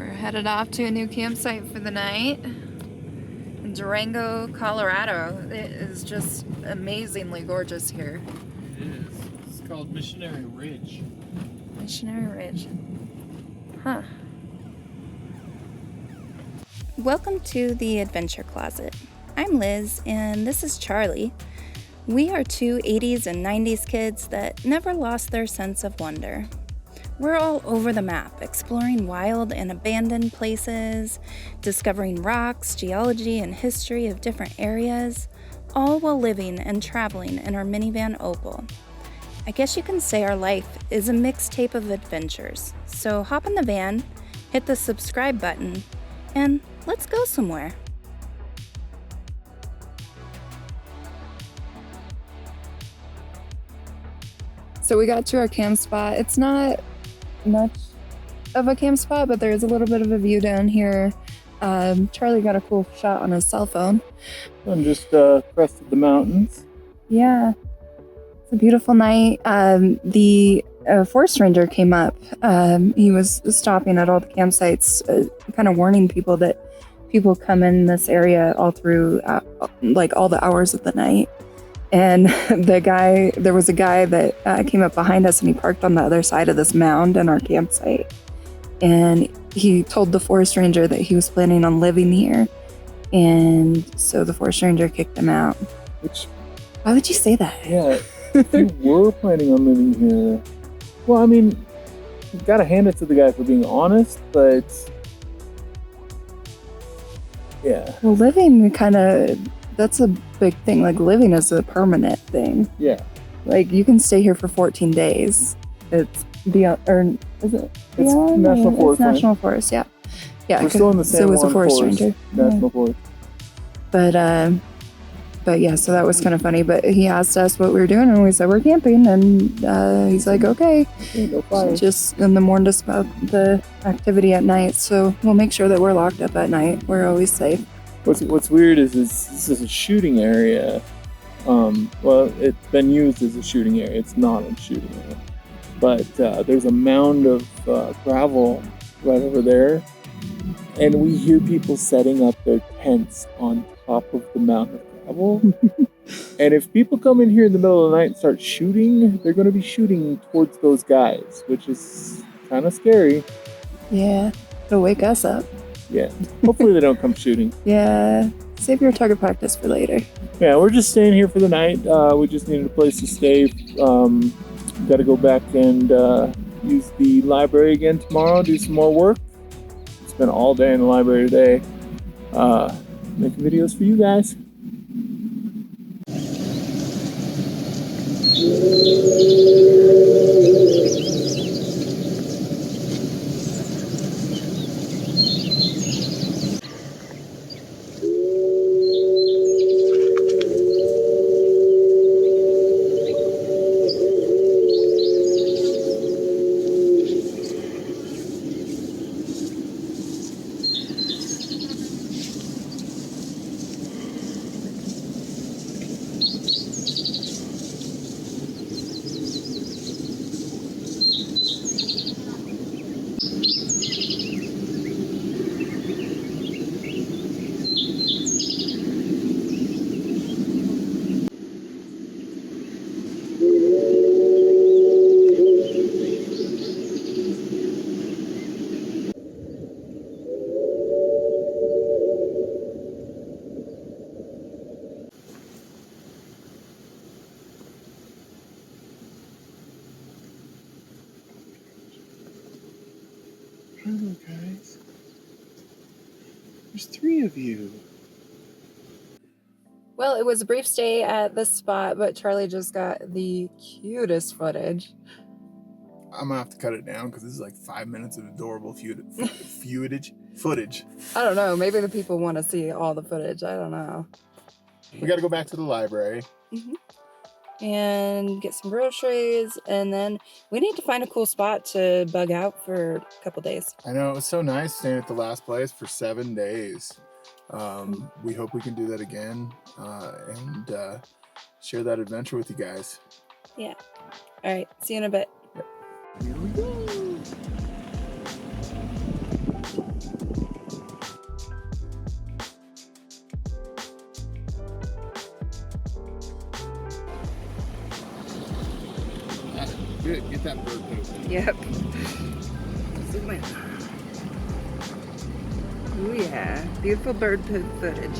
We're headed off to a new campsite for the night in Durango, Colorado. It is just amazingly gorgeous here. It is. It's called Missionary Ridge. Missionary Ridge. Huh. Welcome to the Adventure Closet. I'm Liz, and this is Charlie. We are two 80s and 90s kids that never lost their sense of wonder. We're all over the map, exploring wild and abandoned places, discovering rocks, geology, and history of different areas, all while living and traveling in our minivan Opal. I guess you can say our life is a mixtape of adventures. So hop in the van, hit the subscribe button, and let's go somewhere. So we got to our camp spot. It's not much of a camp spot, but there's a little bit of a view down here. Charlie got a cool shot on his cell phone. And just crested the mountains. Yeah, it's a beautiful night. The forest ranger came up. He was stopping at all the campsites, kind of warning people that people come in this area all through like all the hours of the night. And there was a guy that came up behind us, and he parked on the other side of this mound in our campsite. And he told the forest ranger that he was planning on living here. And so the forest ranger kicked him out. Why would you say that? Yeah, if you were planning on living here, well, I mean, you've got to hand it to the guy for being honest, but yeah. Well, living that's a big thing. Like, living is a permanent thing. Yeah. Like, you can stay here for 14 days. It's beyond, or is it beyond? It's National Forest. It's National Forest, yeah. Yeah, we're still in the San so it was a Juan forest ranger. National Forest. But yeah, so that was kind of funny. But he asked us what we were doing, and we said we're camping. And he's like, okay. No fire. And then warned us about the activity at night. So we'll make sure that we're locked up at night. We're always safe. What's weird is this is a shooting area. Well, it's been used as a shooting area. It's not a shooting area. But there's a mound of gravel right over there. And we hear people setting up their tents on top of the mound of gravel. And if people come in here in the middle of the night and start shooting, they're going to be shooting towards those guys, which is kind of scary. Yeah, it'll wake us up. Yeah, hopefully they don't come shooting. Yeah, save your target practice for later. Yeah, we're just staying here for the night. We just needed a place to stay. Got to go back and use the library again tomorrow, do some more work. Spent all day in the library today, making videos for you guys. Hello, guys. There's 3 of you. Well, it was a brief stay at this spot, but Charlie just got the cutest footage. I'm gonna have to cut it down because this is like 5 minutes of adorable footage. I don't know. Maybe the people want to see all the footage. I don't know. We got to go back to the library. Mm-hmm. And get some groceries, and then we need to find a cool spot to bug out for a couple days. I know, it was so nice staying at the last place for 7 days. We hope we can do that again and share that adventure with you guys. Yeah. All right. See you in a bit. Here we go. Good, get that bird poop. Yep. Oh yeah, beautiful bird poop footage.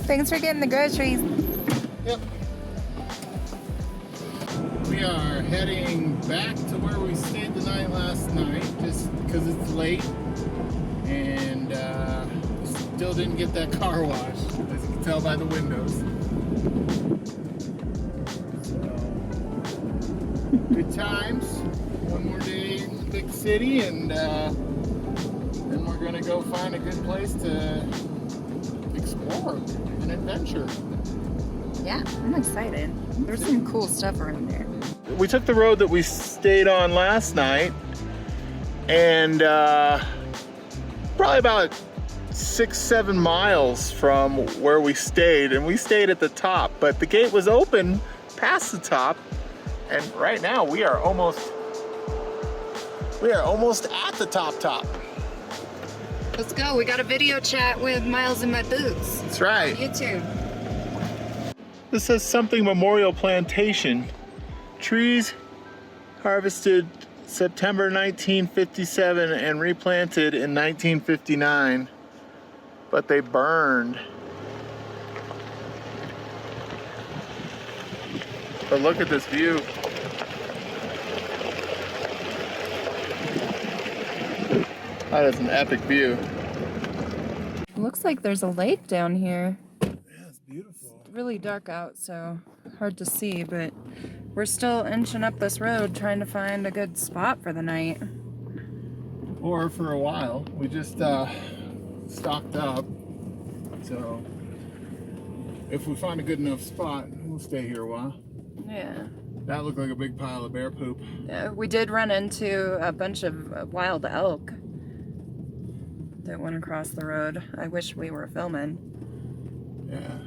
Thanks for getting the groceries. Yep. We are heading back to where we stayed the night last night, just because it's late, and still didn't get that car wash, as you can tell by the windows. So, good times. One more day in the big city, and then we're gonna go find a good place to explore and adventure. Yeah, I'm excited. There's some cool stuff around there. We took the road that we stayed on last night, and probably about 6-7 miles from where we stayed, and we stayed at the top, but the gate was open past the top, and right now we are almost at the top. Let's go. We got a video chat with Miles in my boots. That's right. YouTube. This says something Memorial Plantation. Trees harvested September 1957 and replanted in 1959, but they burned. But look at this view. That is an epic view. It looks like there's a lake down here. Yeah, it's beautiful. Really dark out, so hard to see, but we're still inching up this road trying to find a good spot for the night. Or for a while. We just stocked up. So if we find a good enough spot, we'll stay here a while. Yeah. That looked like a big pile of bear poop. We did run into a bunch of wild elk that went across the road. I wish we were filming. Yeah.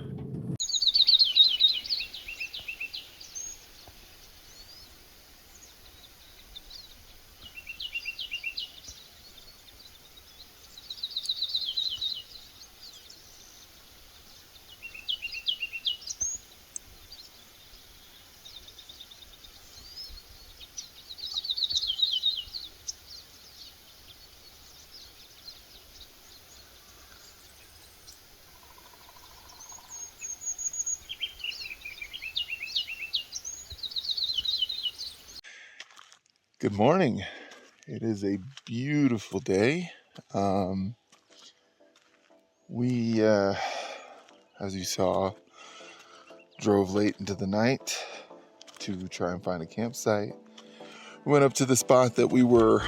Good morning. It is a beautiful day. We, as you saw, drove late into the night to try and find a campsite. We went up to the spot that we were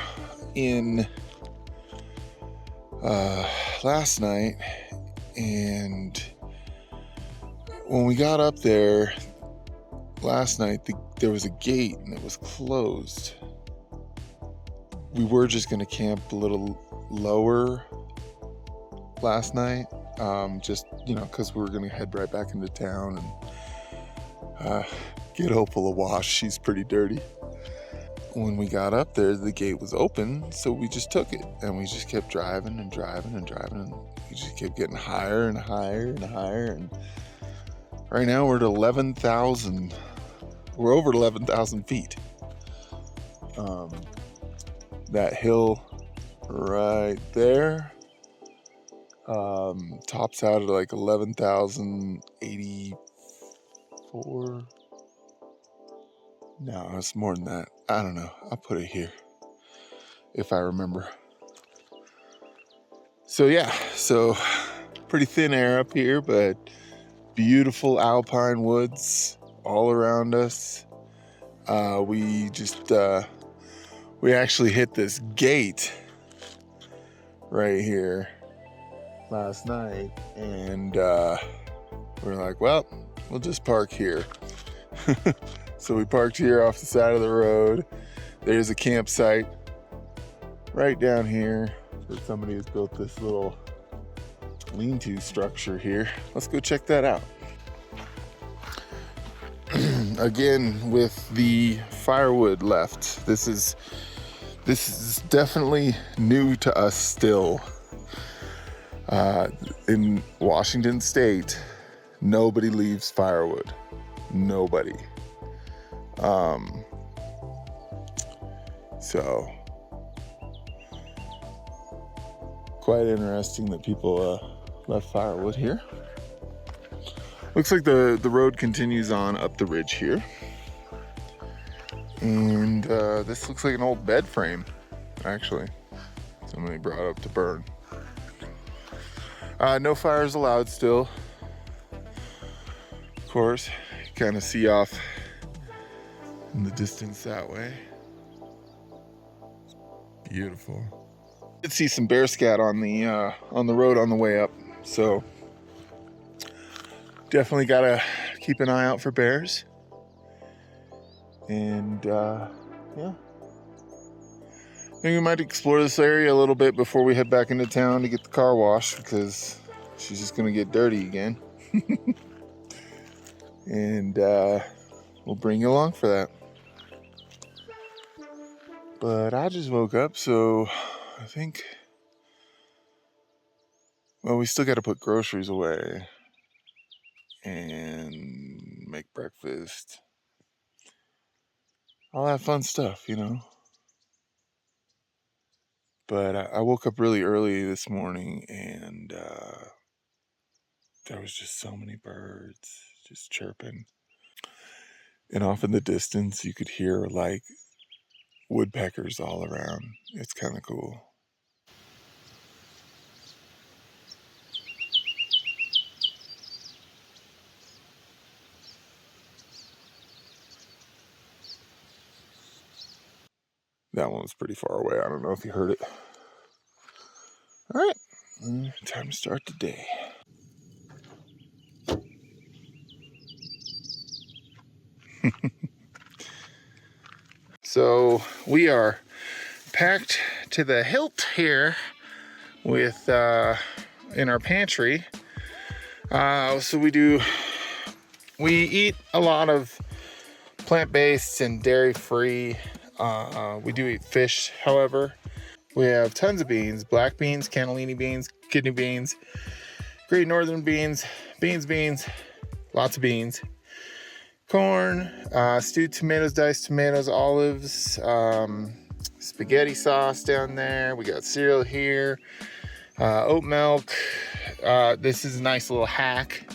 in last night, and when we got up there last night, there was a gate and it was closed. We were just going to camp a little lower last night, just, because we were going to head right back into town and get Opal a wash. She's pretty dirty. When we got up there, the gate was open, so we just took it, and we just kept driving and driving and driving, and we just kept getting higher and higher and higher, and right now we're at 11,000. We're over 11,000 feet. That hill right there tops out at like 11,084. No, it's more than that. I don't know. I'll put it here if I remember. So yeah, pretty thin air up here, but beautiful alpine woods all around us. We actually hit this gate right here last night, and we're like, well, we'll just park here. So we parked here off the side of the road. There's a campsite right down here. So somebody has built this little lean-to structure here. Let's go check that out. Again, with the firewood left. This is definitely new to us still. In Washington State, nobody leaves firewood. Nobody. So quite interesting that people left firewood here. Looks like the road continues on up the ridge here. And this looks like an old bed frame, actually. Somebody brought up to burn. No fires allowed still. Of course, you kind of see off in the distance that way. Beautiful. Did see some bear scat on the road on the way up, so definitely gotta keep an eye out for bears. And yeah, I think we might explore this area a little bit before we head back into town to get the car washed, because she's just gonna get dirty again. And we'll bring you along for that. But I just woke up, so I think, well, we still got to put groceries away and make breakfast. All that fun stuff, you know. But I woke up really early this morning, and there was just so many birds just chirping. And off in the distance, you could hear like woodpeckers all around. It's kind of cool. That one was pretty far away. I don't know if you heard it. All right, time to start the day. So we are packed to the hilt here with in our pantry. So we eat a lot of plant-based and dairy-free. We do eat fish, however. We have tons of beans: black beans, cannellini beans, kidney beans, Great Northern beans, beans, lots of beans. Corn, stewed tomatoes, diced tomatoes, olives, spaghetti sauce down there. We got cereal here, oat milk. This is a nice little hack.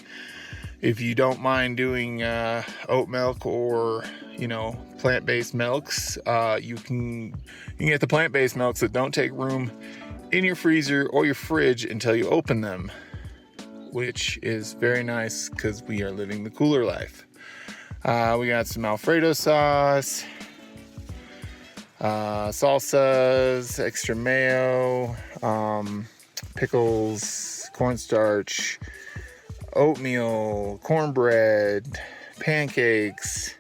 If you don't mind doing oat milk or, you know, plant-based milks, you can get the plant-based milks that don't take room in your freezer or your fridge until you open them, which is very nice because we are living the cooler life. We got some Alfredo sauce, salsas, extra mayo, pickles, cornstarch, oatmeal, cornbread, pancakes,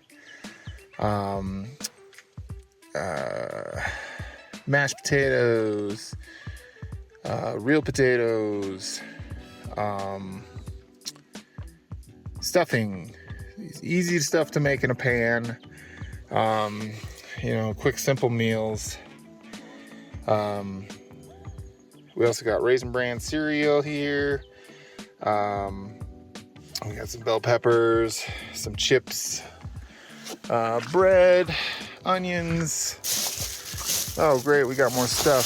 mashed potatoes, real potatoes, stuffing. Easy stuff to make in a pan. You know, quick, simple meals. We also got Raisin Bran cereal here. We got some bell peppers, some chips, bread, onions. Oh, great, we got more stuff.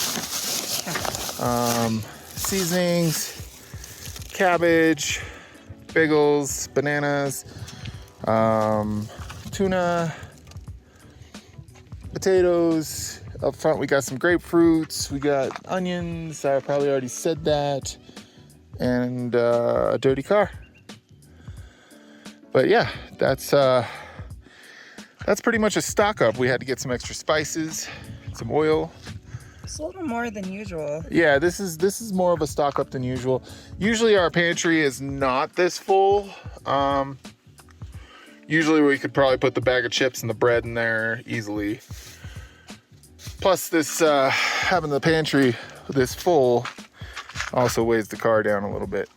Seasonings, cabbage, bagels, bananas, tuna, potatoes. Up front we got some grapefruits, we got onions, I probably already said that, and a dirty car. But yeah, that's pretty much a stock up. We had to get some extra spices, some oil. It's a little more than usual. Yeah, this is more of a stock up than usual. Usually our pantry is not this full. Usually we could probably put the bag of chips and the bread in there easily. Plus this having the pantry this full Also weighs the car down a little bit,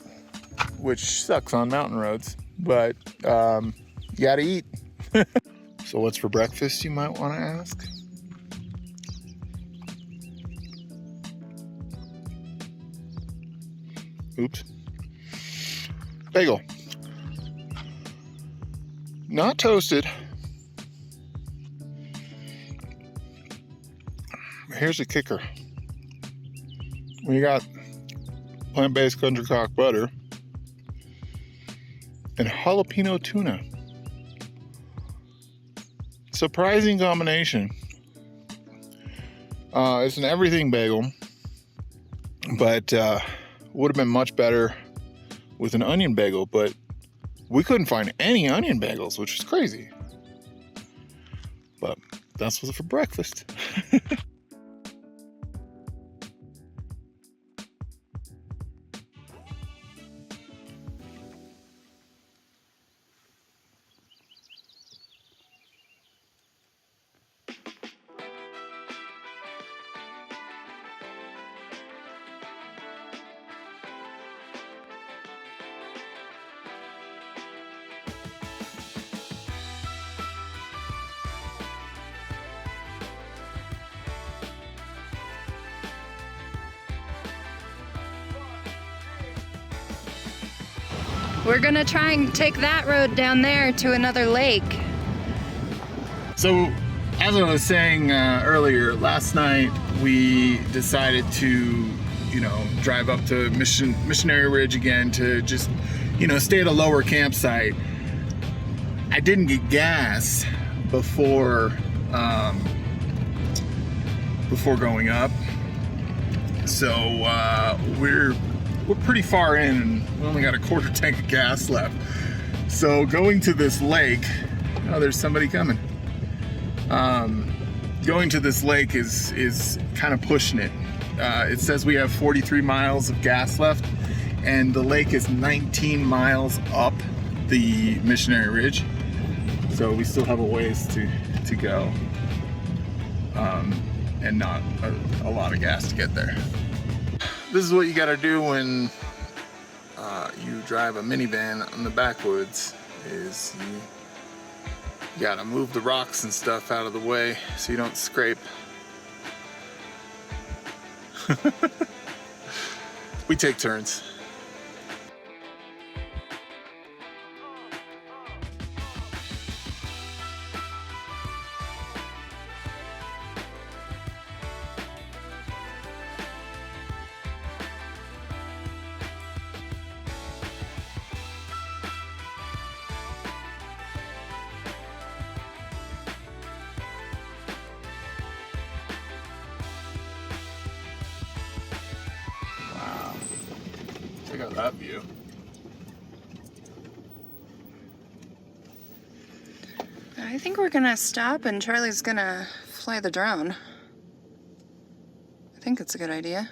which sucks on mountain roads, but you gotta eat. So what's for breakfast, you might want to ask? Oops. Bagel. Not toasted. Here's the kicker. We got plant-based country cock butter and jalapeno tuna. Surprising combination. It's an everything bagel, but would have been much better with an onion bagel, but we couldn't find any onion bagels, which is crazy. But that's what's for breakfast. We're gonna try and take that road down there to another lake. So, as I was saying earlier, last night we decided to, drive up to Missionary Ridge again to just, stay at a lower campsite. I didn't get gas before going up, so we're pretty far in and we only got a quarter tank of gas left. So going to this lake, oh, there's somebody coming. Going to this lake is kind of pushing it. It says we have 43 miles of gas left, and the lake is 19 miles up the Missionary Ridge. So we still have a ways to go, and not a lot of gas to get there. This is what you gotta do when you drive a minivan in the backwoods, is you gotta move the rocks and stuff out of the way so you don't scrape. We take turns. Check out that view. I think we're gonna stop and Charlie's gonna fly the drone. I think it's a good idea.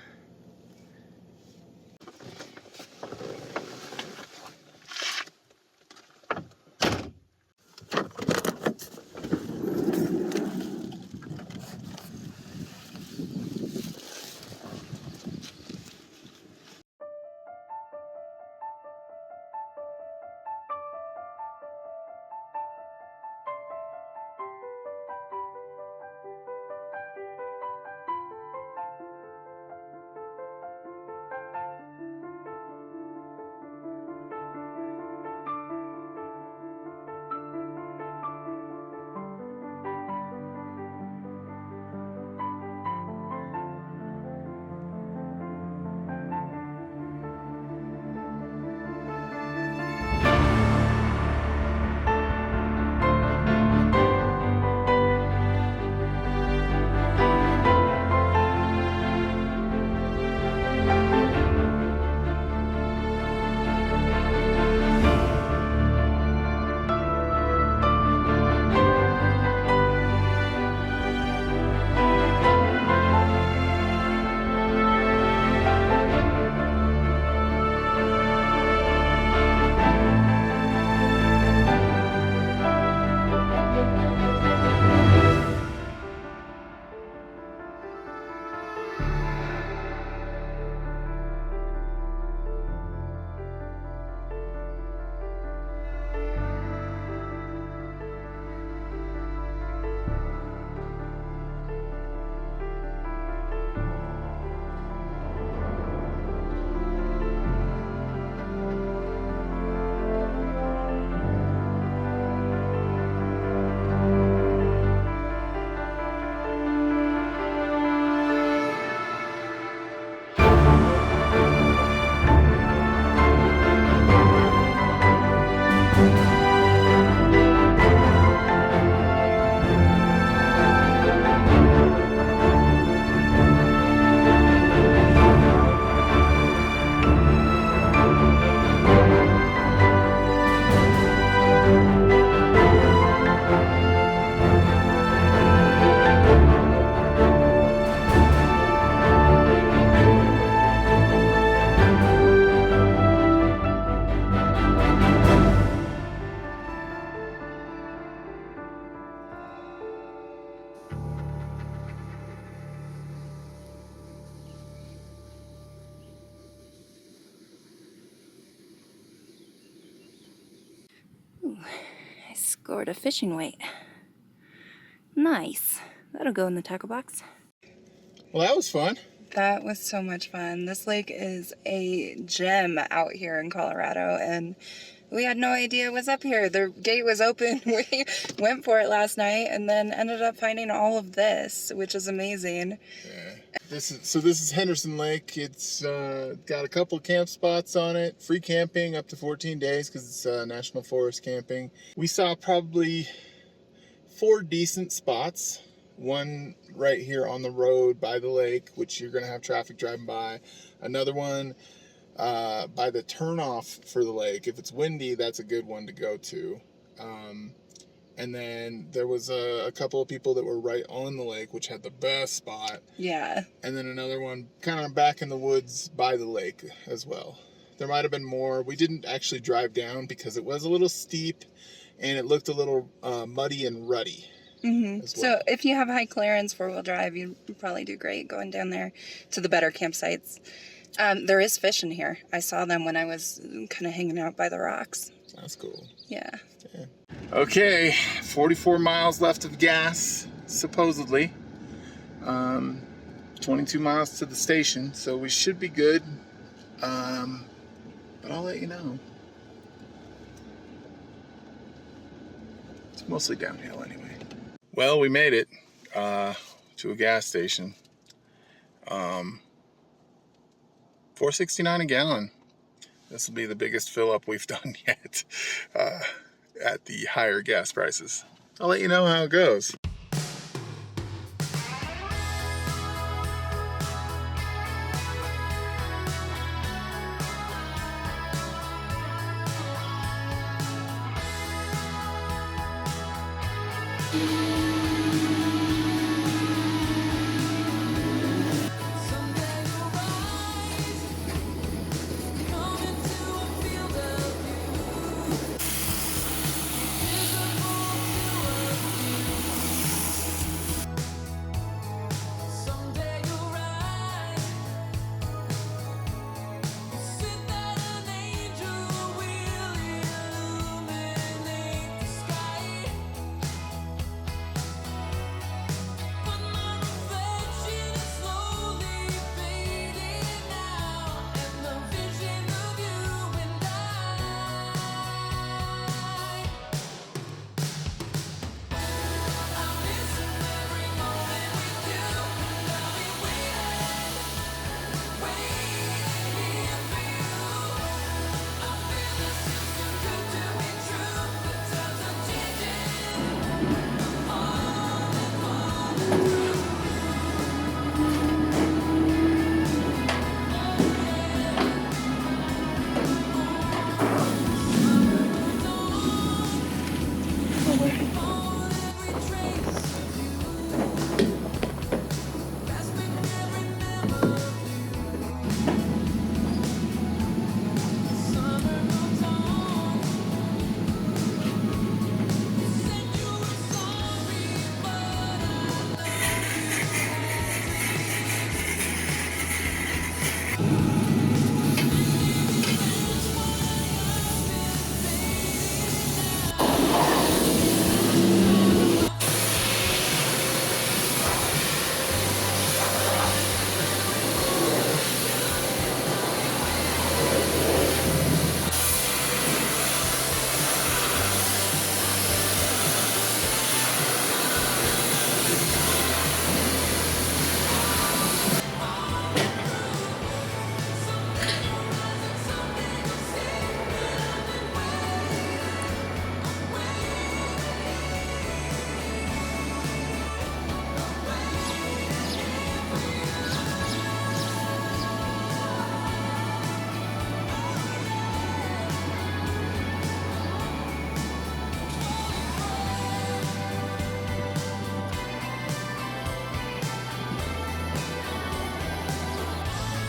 I scored a fishing weight. Nice. That'll go in the tackle box. Well, that was fun. That was so much fun. This lake is a gem out here in Colorado, and we had no idea it was up here. The gate was open. We went for it last night and then ended up finding all of this, which is amazing. Yeah. This is Henderson Lake. It's got a couple camp spots on it. Free camping up to 14 days because it's national forest camping. We saw probably 4 decent spots. One right here on the road by the lake, which you're going to have traffic driving by. Another one by the turnoff for the lake. If it's windy, that's a good one to go to. And then there was a couple of people that were right on the lake, which had the best spot. Yeah. And then another one kind of back in the woods by the lake as well. There might have been more. We didn't actually drive down because it was a little steep and it looked a little muddy and ruddy. Mm-hmm. As well. So if you have high clearance 4-wheel drive, you'd probably do great going down there to the better campsites. There is fish in here. I saw them when I was kind of hanging out by the rocks. That's cool. Yeah. Okay, 44 miles left of gas, supposedly. 22 miles to the station, so we should be good. But I'll let you know. It's mostly downhill anyway. Well, we made it to a gas station. $4.69 a gallon. This will be the biggest fill up we've done yet at the higher gas prices. I'll let you know how it goes.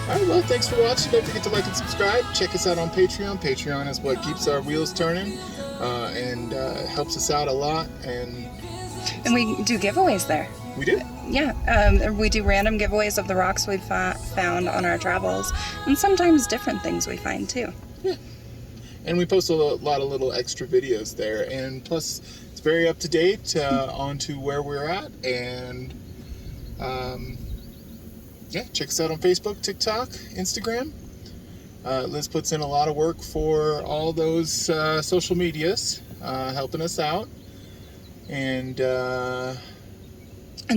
Alright, well, thanks for watching. Don't forget to like and subscribe. Check us out on Patreon. Patreon is what keeps our wheels turning and helps us out a lot. And we do giveaways there. We do? Yeah. We do random giveaways of the rocks we've found on our travels, and sometimes different things we find too. Yeah. and we post a lot of little extra videos there. And plus, it's very up to date onto where we're at. And yeah, check us out on Facebook, TikTok, Instagram. Liz puts in a lot of work for all those social medias, helping us out. And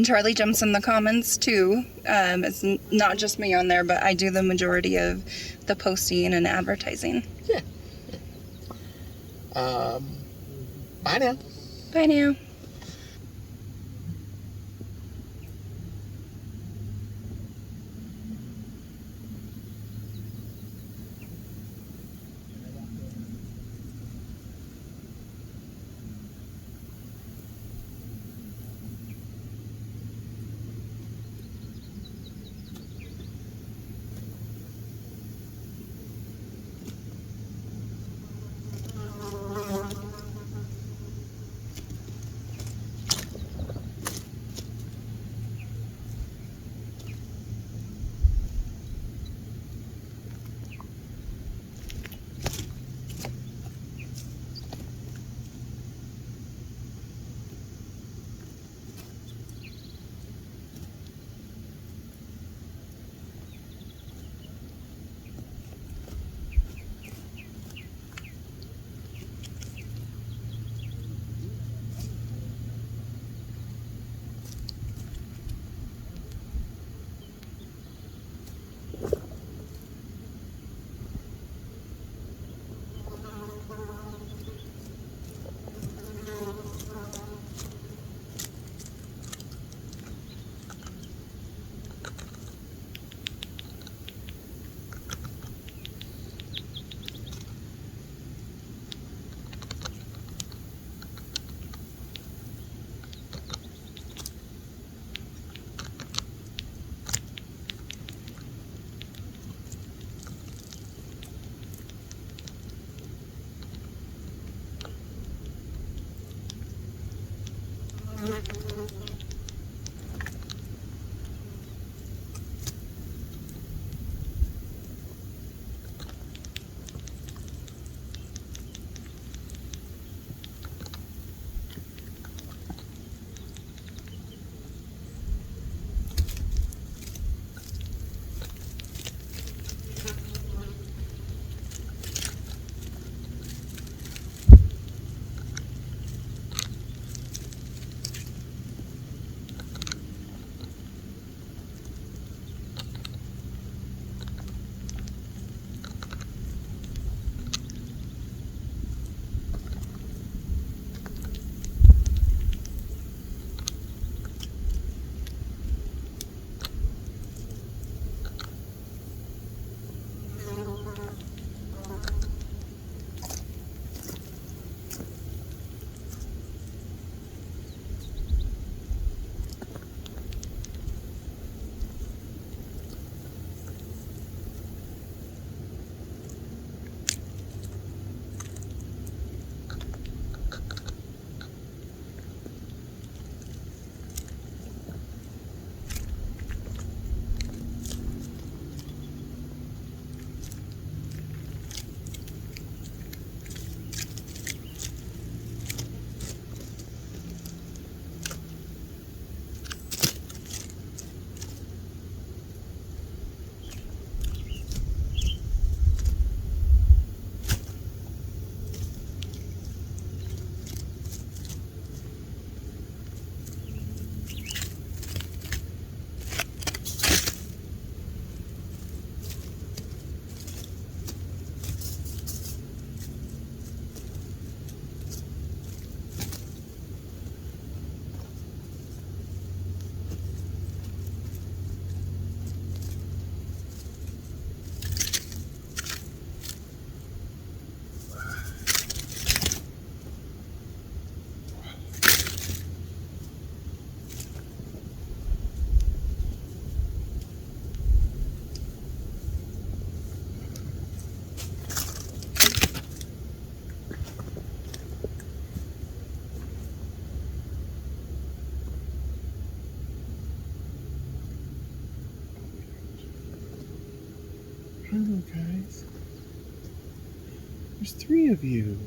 Charlie jumps in the comments too. It's not just me on there, but I do the majority of the posting and advertising. yeah. Bye now. Bye now. Hello, guys. There's 3 of you.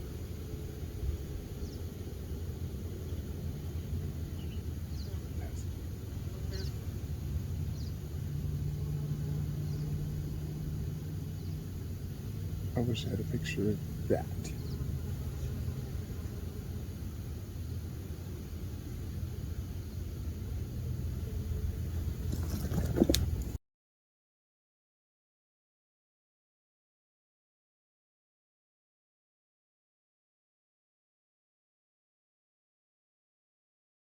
I wish I had a picture of that.